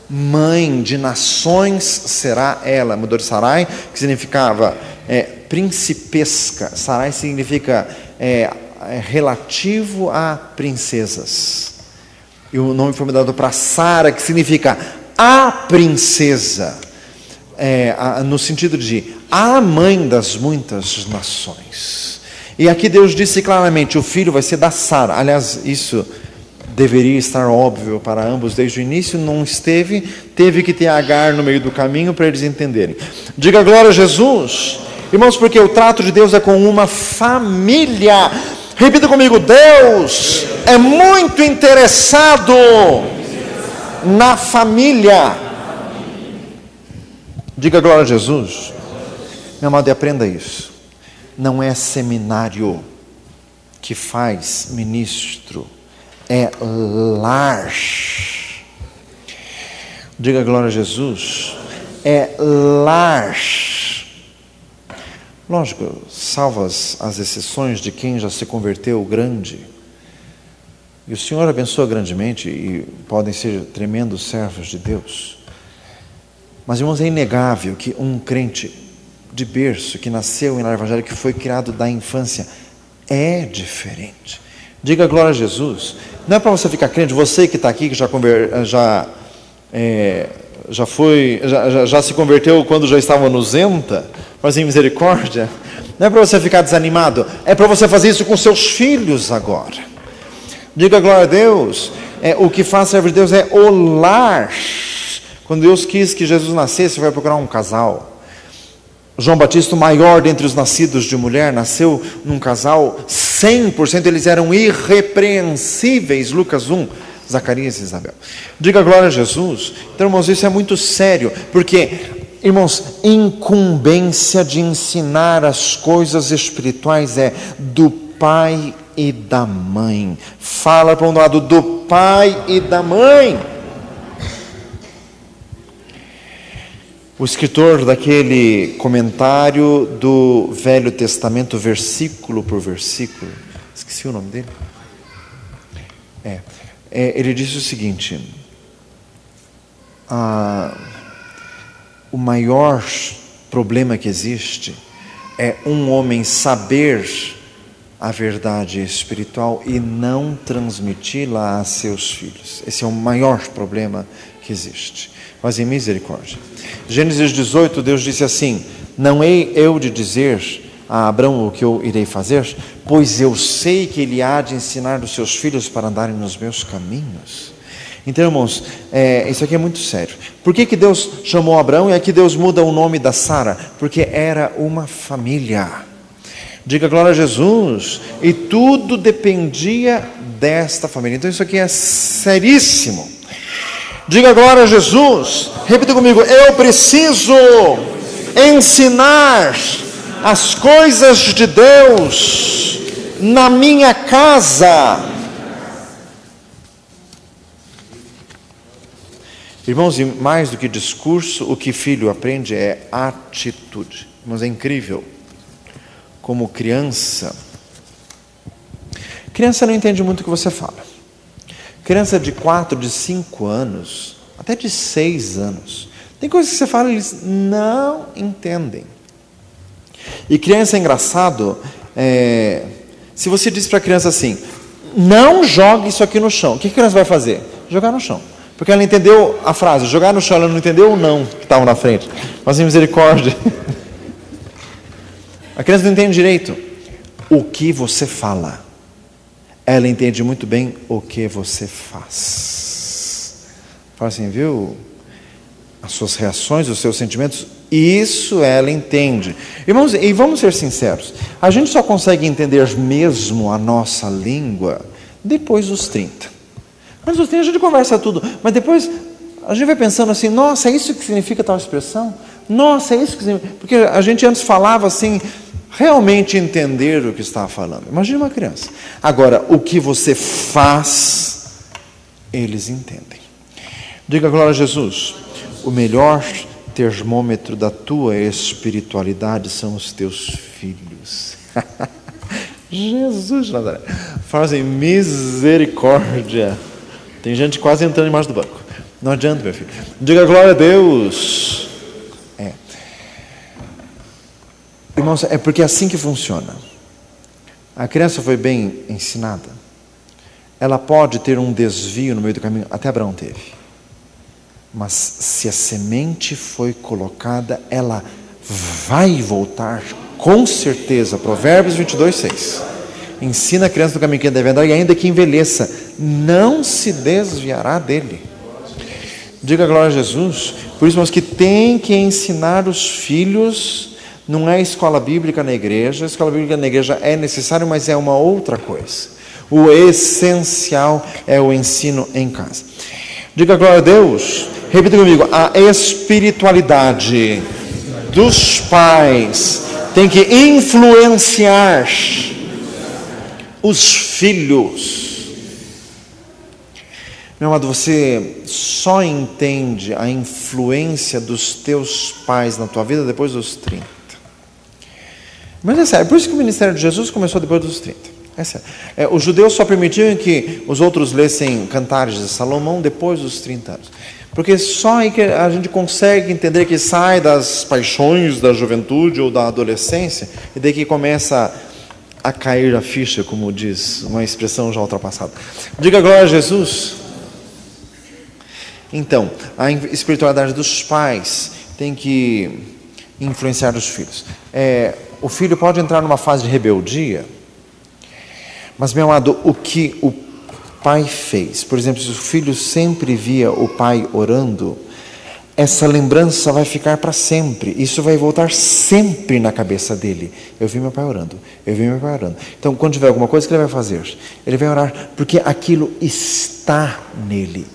Mãe de nações será ela. Mudou de Sarai, que significava principesca. Sarai significa relativo a princesas. E o nome foi dado para Sara, que significa a princesa. No sentido de a mãe das muitas nações. E aqui Deus disse claramente, o filho vai ser da Sara. Aliás, isso deveria estar óbvio para ambos desde o início, não esteve, teve que ter Agar no meio do caminho para eles entenderem. Diga glória a Jesus. Irmãos, porque o trato de Deus é com uma família. Repita comigo: Deus é muito interessado na família. Diga glória a Jesus. Meu amado, e aprenda isso. Não é seminário que faz ministro, é lar. Diga glória a Jesus. É lar. Lógico, salvas as exceções de quem já se converteu grande. E o Senhor abençoa grandemente e podem ser tremendos servos de Deus. Mas, irmãos, é inegável que um crente de berço, que nasceu em lar evangélico, que foi criado da infância, é diferente. Diga glória a Jesus. Não é para você ficar crente, você que está aqui, que já se converteu quando já estava no Zenta, mas em misericórdia. Não é para você ficar desanimado, é para você fazer isso com seus filhos agora. Diga glória a Deus. O que faz servo de Deus é o lar. Quando Deus quis que Jesus nascesse, vai procurar um casal. João Batista, o maior dentre os nascidos de mulher, nasceu num casal 100%, eles eram irrepreensíveis. Lucas 1, Zacarias e Isabel. Diga glória a Jesus. Então, irmãos, isso é muito sério, porque, irmãos, incumbência de ensinar as coisas espirituais é do pai e da mãe. Fala para um lado, do pai e da mãe. O escritor daquele comentário do Velho Testamento, versículo por versículo, esqueci o nome dele, ele disse o seguinte: o maior problema que existe é um homem saber a verdade espiritual e não transmiti-la a seus filhos. Esse é o maior problema que existe. Mas em misericórdia. Gênesis 18, Deus disse assim: não hei eu de dizer a Abraão o que eu irei fazer, pois eu sei que ele há de ensinar os seus filhos para andarem nos meus caminhos. Então, irmãos, isso aqui é muito sério. Por que Deus chamou Abraão e aqui Deus muda o nome da Sara? Porque era uma família. Diga glória a Jesus. E tudo dependia desta família. Então isso aqui é seríssimo. Diga glória a Jesus. Repita comigo: eu preciso ensinar as coisas de Deus na minha casa. Irmãos, e mais do que discurso, o que filho aprende é atitude. Irmãos, é incrível como criança não entende muito o que você fala. Criança de 4, de 5 anos, até de 6 anos, tem coisas que você fala e eles não entendem. E criança é engraçado, se você diz para a criança assim: não jogue isso aqui no chão, o que a criança vai fazer? Jogar no chão. Porque ela entendeu a frase, jogar no chão, ela não entendeu o não que estava na frente. Mas misericórdia. A criança não entende direito o que você fala. Ela entende muito bem o que você faz. Fala assim, viu? As suas reações, os seus sentimentos, isso ela entende. Irmãos, e vamos ser sinceros, a gente só consegue entender mesmo a nossa língua depois dos 30. Mas os 30 a gente conversa tudo, mas depois a gente vai pensando assim: nossa, é isso que significa tal expressão? Nossa, é isso que significa... Porque a gente antes falava assim, realmente entender o que estava falando. Imagina uma criança. Agora, o que você faz, eles entendem. Diga glória a Jesus. O melhor termômetro da tua espiritualidade são os teus filhos. Jesus, Nazaré. Fala assim, misericórdia. Tem gente quase entrando embaixo do banco. Não adianta, meu filho. Diga glória a Deus. Irmãos, é porque é assim que funciona. A criança foi bem ensinada. Ela pode ter um desvio no meio do caminho. Até Abraão teve. Mas se a semente foi colocada, ela vai voltar com certeza. Provérbios 22:6. Ensina a criança no caminho que deve andar, e ainda que envelheça, não se desviará dele. Diga glória a Jesus. Por isso, irmãos, que tem que ensinar os filhos. Não é escola bíblica na igreja. A escola bíblica na igreja é necessário, mas é uma outra coisa. O essencial é o ensino em casa. Diga glória a Deus. Repita comigo: a espiritualidade dos pais tem que influenciar os filhos. Meu amado, você só entende a influência dos teus pais na tua vida depois dos 30. Mas é sério, por isso que o ministério de Jesus começou depois dos 30. É sério. Os judeus só permitiam que os outros lessem Cantares de Salomão depois dos 30 anos. Porque só aí que a gente consegue entender que sai das paixões da juventude ou da adolescência, e daí que começa a cair a ficha, como diz uma expressão já ultrapassada. Diga glória a Jesus. Então, a espiritualidade dos pais tem que influenciar os filhos. O filho pode entrar numa fase de rebeldia, mas, meu amado, o que o pai fez, por exemplo, se o filho sempre via o pai orando, essa lembrança vai ficar para sempre. Isso vai voltar sempre na cabeça dele. Eu vi meu pai orando, eu vi meu pai orando. Então, quando tiver alguma coisa, o que ele vai fazer? Ele vai orar, porque aquilo está nele.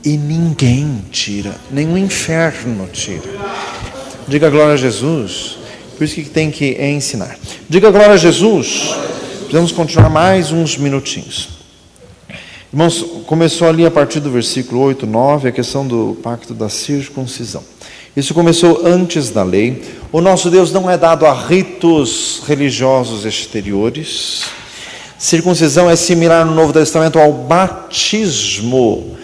E ninguém tira, nem o inferno tira. Diga glória a Jesus. Por isso que tem que ensinar. Diga glória a Jesus. Precisamos continuar mais uns minutinhos. Irmãos, começou ali a partir do versículo 8, 9, a questão do pacto da circuncisão. Isso começou antes da lei. O nosso Deus não é dado a ritos religiosos exteriores. Circuncisão é similar no Novo Testamento ao batismo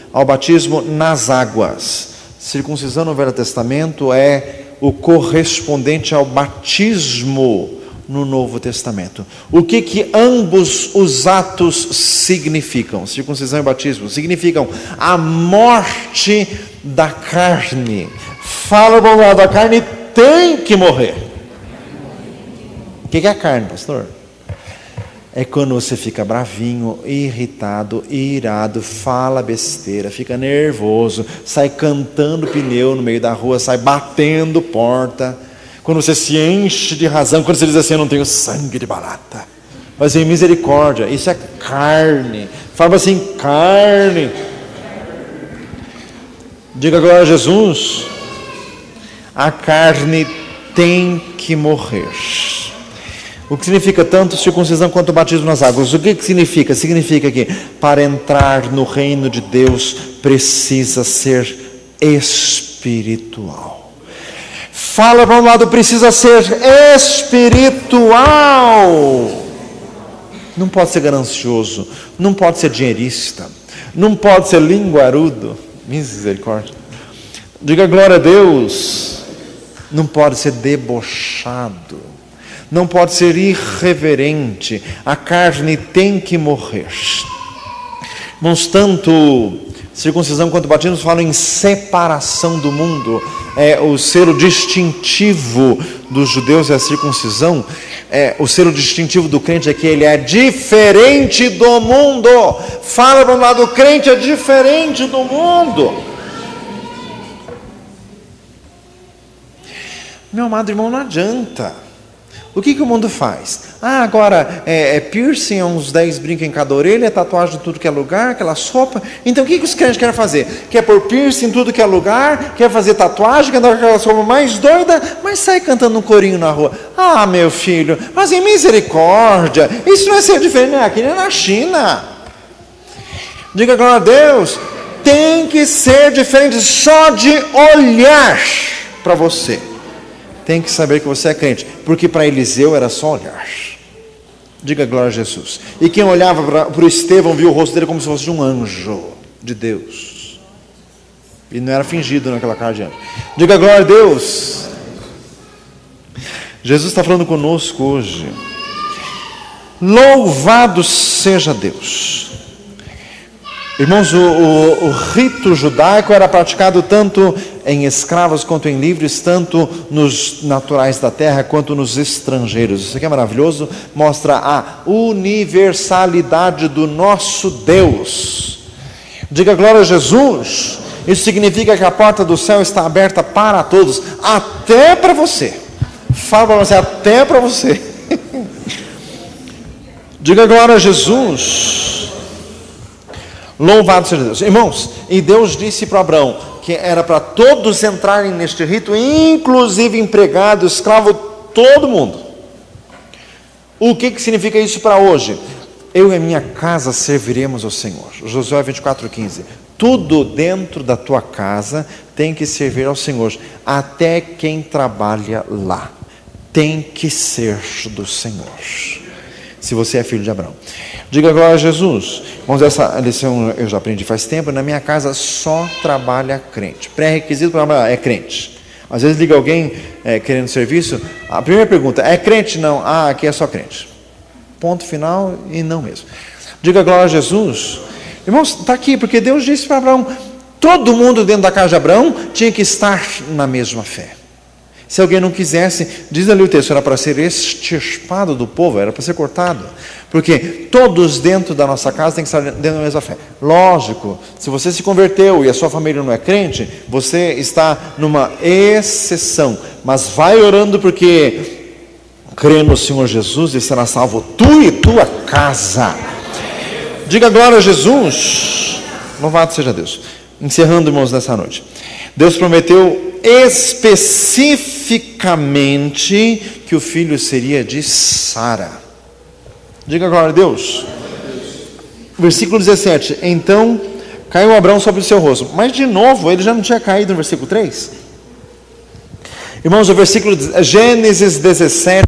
nas águas. Circuncisão no Velho Testamento é o correspondente ao batismo no Novo Testamento. O que ambos os atos significam? Circuncisão e batismo significam a morte da carne. Fala para o lado, a carne tem que morrer. O que é a carne, pastor? É quando você fica bravinho, irritado, irado, fala besteira, fica nervoso, sai cantando pneu no meio da rua, sai batendo porta. Quando você se enche de razão, quando você diz assim, eu não tenho sangue de barata. Mas em misericórdia, isso é carne. Fala assim, carne. Diga glória a Jesus. A carne tem que morrer. O que significa tanto circuncisão quanto o batismo nas águas? O que significa? Significa que para entrar no reino de Deus precisa ser espiritual. Fala para um lado, precisa ser espiritual. Não pode ser ganancioso, não pode ser dinheirista, não pode ser linguarudo. Misericórdia. Diga glória a Deus. Não pode ser debochado, não pode ser irreverente. A carne tem que morrer. Irmãos, tanto circuncisão quanto batismo falam em separação do mundo. O selo distintivo dos judeus é a circuncisão. O selo distintivo do crente é que ele é diferente do mundo. Fala para um lado, o crente é diferente do mundo. Meu amado irmão, não adianta. O que o mundo faz? Agora piercing, uns 10 brincos em cada orelha, tatuagem em tudo que é lugar, aquela sopa. Então o que os crentes querem fazer? Quer pôr piercing em tudo que é lugar, quer fazer tatuagem, quer dar aquela sopa mais doida, mas sai cantando um corinho na rua. Meu filho, mas em misericórdia, isso não é ser diferente, aqui nem na China. Diga glória a Deus. Tem que ser diferente só de olhar para você. Tem que saber que você é crente, porque para Eliseu era só olhar. Diga glória a Jesus. E quem olhava para o Estevão viu o rosto dele como se fosse de um anjo de Deus. E não era fingido naquela cara de anjo. Diga glória a Deus. Jesus está falando conosco hoje. Louvado seja Deus. Irmãos, o rito judaico era praticado tanto em escravos quanto em livres, tanto nos naturais da terra quanto nos estrangeiros. Isso aqui é maravilhoso, mostra a universalidade do nosso Deus. Diga glória a Jesus. Isso significa que a porta do céu está aberta para todos, até para você. Fala para você, até para você. Diga glória a Jesus. Louvado seja Deus. Irmãos, e Deus disse para Abraão que era para todos entrarem neste rito, inclusive empregado, escravo, todo mundo. O que significa isso para hoje? Eu e a minha casa serviremos ao Senhor. Josué 24:15. Tudo dentro da tua casa tem que servir ao Senhor, até quem trabalha lá tem que ser do Senhor. Se você é filho de Abraão. Diga glória a Jesus. Irmãos, essa lição eu já aprendi faz tempo. Na minha casa só trabalha crente. Pré-requisito para trabalhar é crente. Às vezes liga alguém querendo serviço. A primeira pergunta, é crente? Não. Aqui é só crente. Ponto final e não mesmo. Diga glória a Jesus. Irmãos, está aqui, porque Deus disse para Abraão, todo mundo dentro da casa de Abraão tinha que estar na mesma fé. Se alguém não quisesse, diz ali o texto, era para ser extirpado do povo, era para ser cortado. Porque todos dentro da nossa casa têm que estar dentro da mesma fé. Lógico, se você se converteu e a sua família não é crente, você está numa exceção. Mas vai orando, porque crê no Senhor Jesus e será salvo tu e tua casa. Diga glória a Jesus. Louvado seja Deus. Encerrando, irmãos, nessa noite. Deus prometeu especificamente que o filho seria de Sara. Diga glória a Deus. Versículo 17. Então caiu Abraão sobre o seu rosto. Mas de novo, ele já não tinha caído no versículo 3? Irmãos, o versículo Gênesis 17.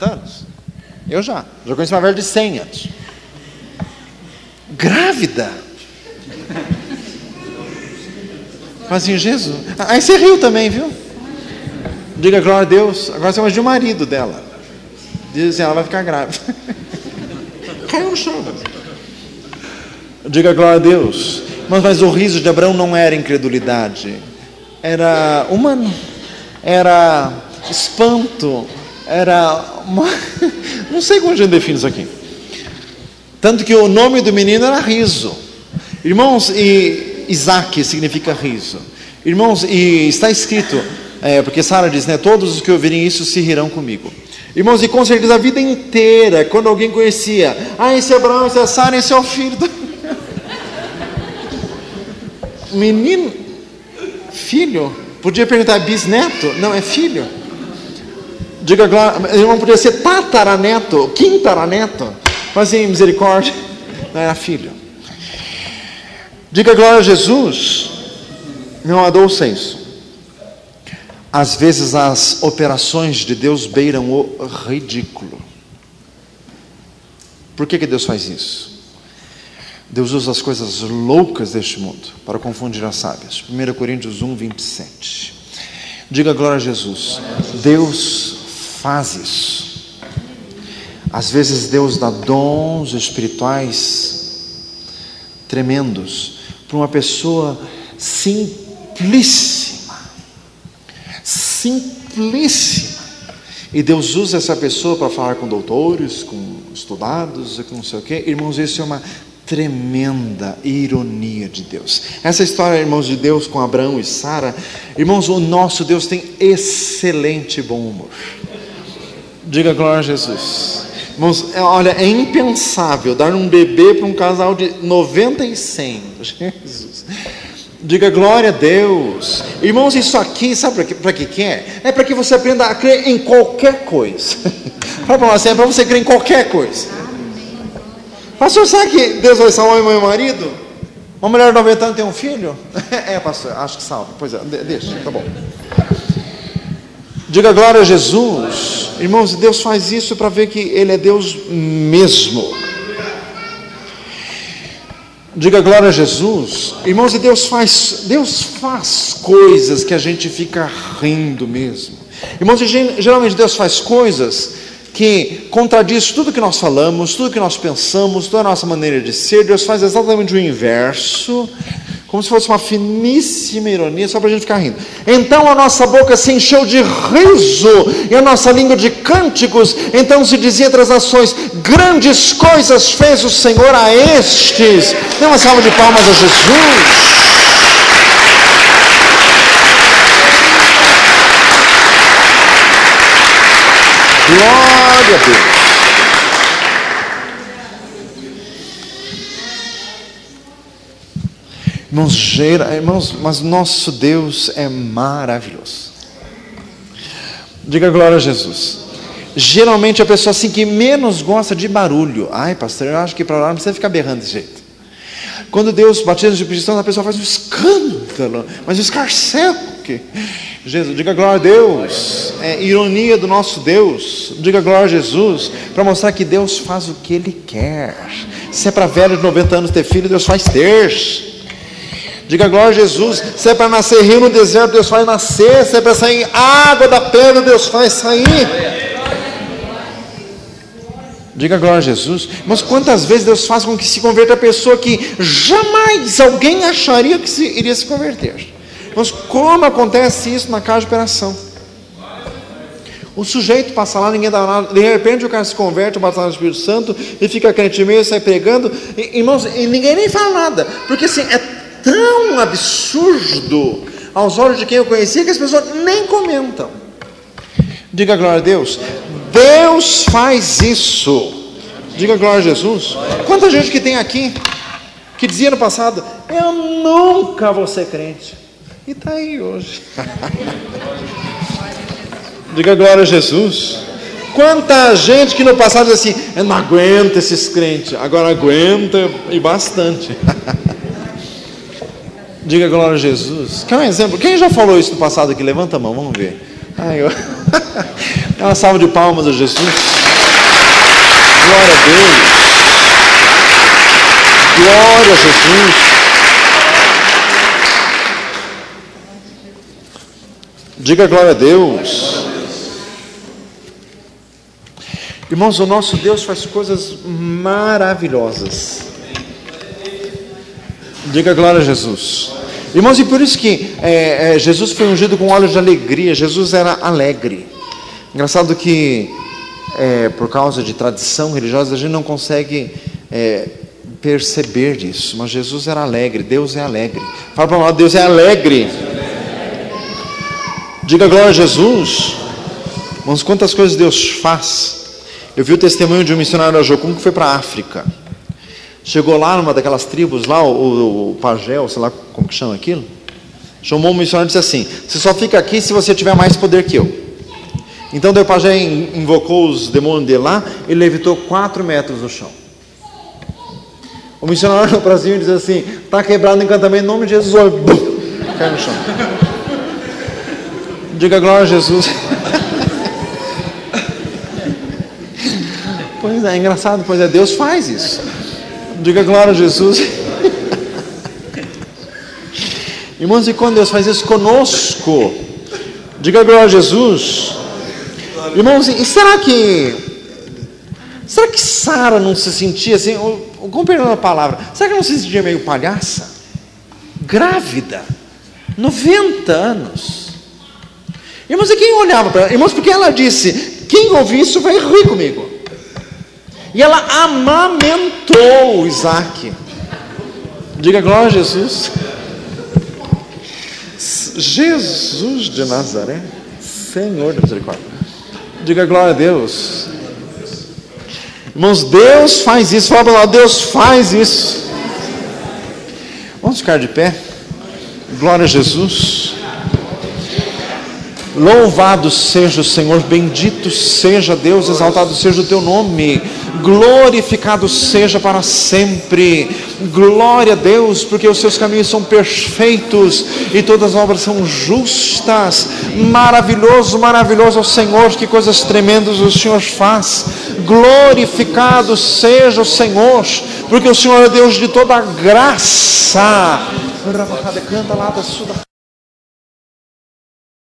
anos? Eu já conheci uma velha de 100 anos. grávida. Fala assim, Jesus. Aí você riu também, viu? Diga glória a Deus. Agora você imagina o marido dela. Diz assim, ela vai ficar grávida. Caiu no chão. Diga glória a Deus. Mas o riso de Abraão não era incredulidade. Era humano. Era espanto. Era uma... Não sei como a gente define isso aqui. Tanto que o nome do menino era riso. Irmãos, e Isaac significa riso. Irmãos, e está escrito, porque Sara diz, né? Todos os que ouvirem isso se rirão comigo. Irmãos, e com certeza a vida inteira, quando alguém conhecia, esse é Abraão, esse é Sara, esse é o filho do... Menino, filho, podia perguntar bisneto, não, é filho. Diga glória, irmão, podia ser tataraneto, quintaraneto, mas em misericórdia, não era filho. Diga glória a Jesus. Não adouça isso. Às vezes as operações de Deus beiram o ridículo. Por que Deus faz isso? Deus usa as coisas loucas deste mundo para confundir as sábias. 1 Coríntios 1, 27. Diga glória a Jesus. Deus faz isso. Às vezes Deus dá dons espirituais tremendos para uma pessoa simplíssima. E Deus usa essa pessoa para falar com doutores, com estudados, com não sei o quê. Irmãos, isso é uma tremenda ironia de Deus. Essa história, irmãos, de Deus com Abraão e Sara, irmãos, o nosso Deus tem excelente bom humor. Diga glória a Jesus. Irmãos, olha, é impensável dar um bebê para um casal de 90 e 100. Jesus. Diga glória a Deus. Irmãos, isso aqui, sabe para que é? É para que você aprenda a crer em qualquer coisa. Fala assim, é para você crer em qualquer coisa. Pastor, sabe que Deus vai salvar meu marido? Uma mulher de 90 anos tem um filho? Pastor, acho que salva. Pois é, deixa, tá bom. Diga glória a Jesus. Irmãos, Deus faz isso para ver que Ele é Deus mesmo. Diga glória a Jesus. Irmãos, e Deus faz coisas que a gente fica rindo mesmo. Irmãos, geralmente Deus faz coisas que contradiz tudo que nós falamos, tudo que nós pensamos, toda a nossa maneira de ser. Deus faz exatamente o inverso, como se fosse uma finíssima ironia, só para a gente ficar rindo. Então a nossa boca se encheu de riso, e a nossa língua de cânticos. Então se dizia entre as nações, grandes coisas fez o Senhor a estes. Dê uma salva de palmas a Jesus. Glória a Deus. Irmãos, mas nosso Deus é maravilhoso. Diga glória a Jesus. Geralmente a pessoa assim que menos gosta de barulho. Pastor, eu acho que para lá não precisa ficar berrando desse jeito. Quando Deus batiza no Espírito Santo, a pessoa faz um escândalo, mas um escarcelo. Jesus, diga glória a Deus. É ironia do nosso Deus. Diga glória a Jesus, para mostrar que Deus faz o que Ele quer. Se é para velho de 90 anos ter filho, Deus faz ter. Diga glória a Jesus. Se é para nascer rio no deserto, Deus faz nascer. Se é para sair água da pedra, Deus faz sair. Diga glória a Jesus. Mas quantas vezes Deus faz com que se converta a pessoa que jamais alguém acharia que iria se converter. Mas como acontece isso na casa de operação? O sujeito passa lá, ninguém dá nada, de repente o cara se converte, bate lá no Espírito Santo e fica crente mesmo, sai pregando, irmãos, e ninguém nem fala nada, porque assim, é tão absurdo aos olhos de quem eu conhecia que as pessoas nem comentam. Diga glória a Deus. Deus faz isso. Diga glória a Jesus. Quanta gente que tem aqui que dizia no passado, eu nunca vou ser crente, e está aí hoje. Diga glória a Jesus. Quanta gente que no passado dizia assim, eu não aguento esses crentes, agora aguenta e bastante. Diga glória a Jesus. Quer um exemplo? Quem já falou isso no passado aqui? Levanta a mão, vamos ver. Uma salva de palmas a Jesus. Glória a Deus. Glória a Jesus. Diga glória a Deus. Irmãos, o nosso Deus faz coisas maravilhosas. Diga glória a Jesus. Irmãos, e por isso que Jesus foi ungido com óleo de alegria. Jesus era alegre. Engraçado que por causa de tradição religiosa a gente não consegue perceber disso, mas Jesus era alegre. Deus é alegre. Fala para lá, Deus é alegre. Diga glória a Jesus. Irmãos, quantas coisas Deus faz. Eu vi o testemunho de um missionário da Jocum que foi para a África. Chegou lá numa daquelas tribos lá, o pajé, sei lá como que chama aquilo. Chamou um missionário e disse assim: você só fica aqui se você tiver mais poder que eu. Então o pajé invocou os demônios dele lá e levitou 4 metros no chão. O missionário no Brasil diz assim: está quebrado o encantamento em nome de Jesus. Olha, cai no chão. Diga glória a Jesus. Pois é, engraçado, pois é, Deus faz isso. Diga glória a Jesus. Irmãos, e quando Deus faz isso conosco, diga glória a Jesus. Irmãos, e será que Sara não se sentia assim, com perdão da palavra, será que não se sentia meio palhaça? Grávida, 90 anos. Irmãos, e quem olhava para ela? Irmãos, porque ela disse: quem ouvir isso vai rir comigo. E ela amamentou Isaac. Diga glória a Jesus. Jesus de Nazaré, Senhor da misericórdia. Diga glória a Deus. Irmãos, Deus faz isso. Fala para lá, Deus faz isso. Vamos ficar de pé. Glória a Jesus. Louvado seja o Senhor, bendito seja Deus, exaltado seja o teu nome, glorificado seja para sempre. Glória a Deus, porque os seus caminhos são perfeitos e todas as obras são justas. Maravilhoso, maravilhoso é o Senhor, que coisas tremendas o Senhor faz. Glorificado seja o Senhor, porque o Senhor é Deus de toda graça. Canta lá da sua